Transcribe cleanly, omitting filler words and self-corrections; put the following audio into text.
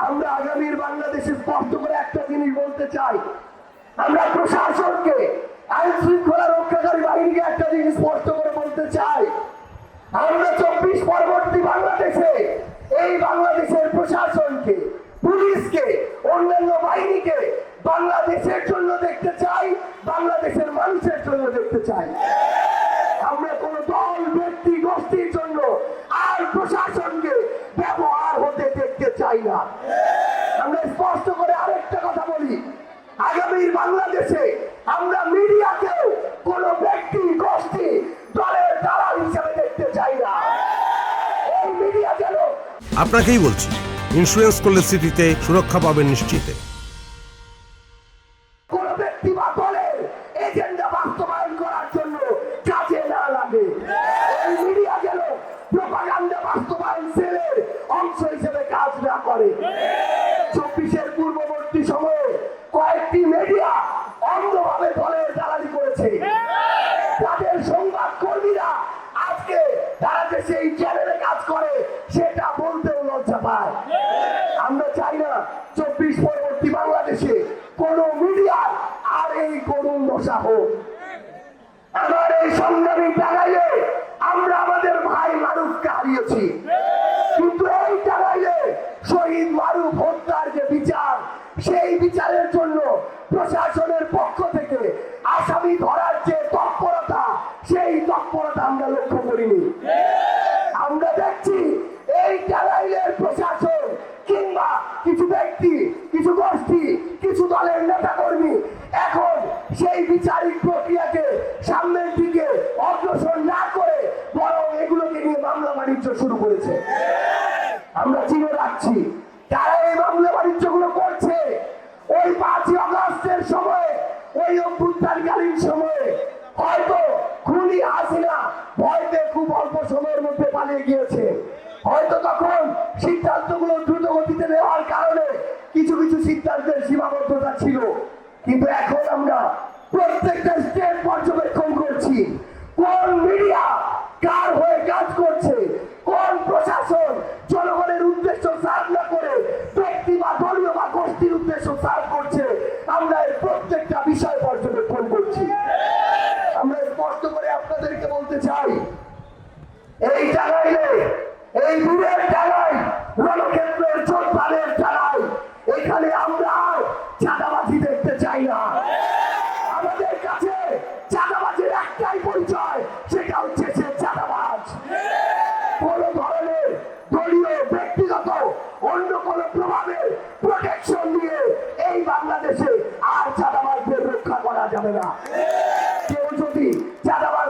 আমরা আগামীর বাংলাদেশে স্পষ্ট করে একটা জিনিস বলতে চাই, আমরা প্রশাসনকে, আইন শৃঙ্খলা রক্ষাকারী বাহিনীকে একটা জিনিস স্পষ্ট করে বলতে চাই, আমরা 24 পরবর্তী বাংলাদেশে এই বাংলাদেশের প্রশাসনকে, পুলিশকে, অন্যান্য বাহিনীকে বাংলাদেশের জন্য দেখতে চাই, বাংলাদেশের মানুষের জন্য দেখতে চাই। আমরা কোন দল, ব্যক্তি, গোষ্ঠীর জন্য আর প্রশাসনকে ব্যবহার হতে দেখতে চাই না। আমরা স্পষ্ট করে আরেকটা কথা বলি, আগামীর বাংলাদেশে আমরা মিডিয়াকেও কোন ব্যক্তি, গোষ্ঠী, দলের দালাল হিসেবে দেখতে চাই না। এই মিডিয়া যেন, আপনাকেই বলছি, ইন্স্যুরেন্স করলে সিটিতে সুরক্ষা পাবেন নিশ্চিত। কোন ব্যক্তি বা দলের এজেন্ডা বাস্তবায়ন করার জন্য কাজে না লাগে। এই মিডিয়া যেন প্রপাগান্ডা বাস্তবায়ন সেলের অংশ হিসেবে কাজ না করে। 24-এর পূর্ববর্তী সময়ে কয়েকটি মিডিয়া অন্ধভাবে দলের দালালি করেছে। তাদের সংবাদ কর্মীরা আজকে তারা যে সেই চ্যানেলে কাজ করে সেটা বলতেও লজ্জা পায়। আমরা চাই না 24 পরবর্তী বাংলাদেশে কোন মিডিয়ার আর এই করুণ দশা হোক। আমার এই সংগ্রামী টাঙ্গাইলে আমরা আমাদের ভাই মারুফকে হারিয়েছি, কিন্তু এই টাঙ্গাইলে শহীদ মারুফ হত্যার যে বিচার, সেই বিচারের জন্য প্রশাসনের পক্ষ থেকে আসামি ধরার যে তৎপরতা, সেই তৎপরতা আমরা লক্ষ্য করিনি। আমরা দেখছি এই টাঙ্গাইলের প্রশাসন কিংবা কিছু ব্যক্তি, কিছু গোষ্ঠী, কিছু দলের নেতা কর্মী এখন সেই বিচারিক প্রক্রিয়াকে সামনের দিকে অগ্রসর না করে বরং এগুলোকে নিয়ে মামলা বাণিজ্য শুরু করেছে। আমরা চিনে রাখছি তারা এই মামলা বাণিজ্য গুলো করছে ওই 5ই আগস্টের সময়, ওই অভ্যুত্থানকালীন সময়ে হয়তো খুনি হাসিনা ভয়তে খুব অল্প সময়ের মধ্যে পালিয়ে গিয়েছে। হয়তো তখন সিদ্ধান্তগুলো দ্রুত গতিতে নেওয়ার কারণে কিছু কিছু সিদ্ধান্তের সীমাবদ্ধতা ছিল, কিন্তু এখন আমরা প্রত্যেকটা স্টেপ পর্যবেক্ষণ করছি। কোন মিডিয়া কার হয়ে কাজ করছে, কোন প্রশাসন জনগণের উদ্দেশ্য সার্ভ না করে ব্যক্তি বা দলীয় বা গোষ্ঠীর উদ্দেশ্য সার্ভ করছে, আমরা এর প্রত্যেকটা বিষয় পর্যবেক্ষণ করছি। আমরা স্পষ্ট করে আপনাদেরকে বলতে চাই, এই টাঙ্গাইলে, এই দূরের টাঙ্গাইল, রণক্ষেত্রের যোদ্ধাদের টাঙ্গাইল, এখানে আমরা আর চাঁদাবাজি দেখতে চাই না। আমাদের কাছে চাঁদাবাজির একটাই পরিচয়, সেটা হচ্ছে সে চাঁদাবাজ। কোন ধরনের দলীয়, ব্যক্তিগত, অন্য কোন প্রভাবের প্রোটেকশন দিয়ে এই বাংলাদেশে আর চাঁদাবাজদের রক্ষা করা যাবে না। কেউ যদি চাঁদাবাজ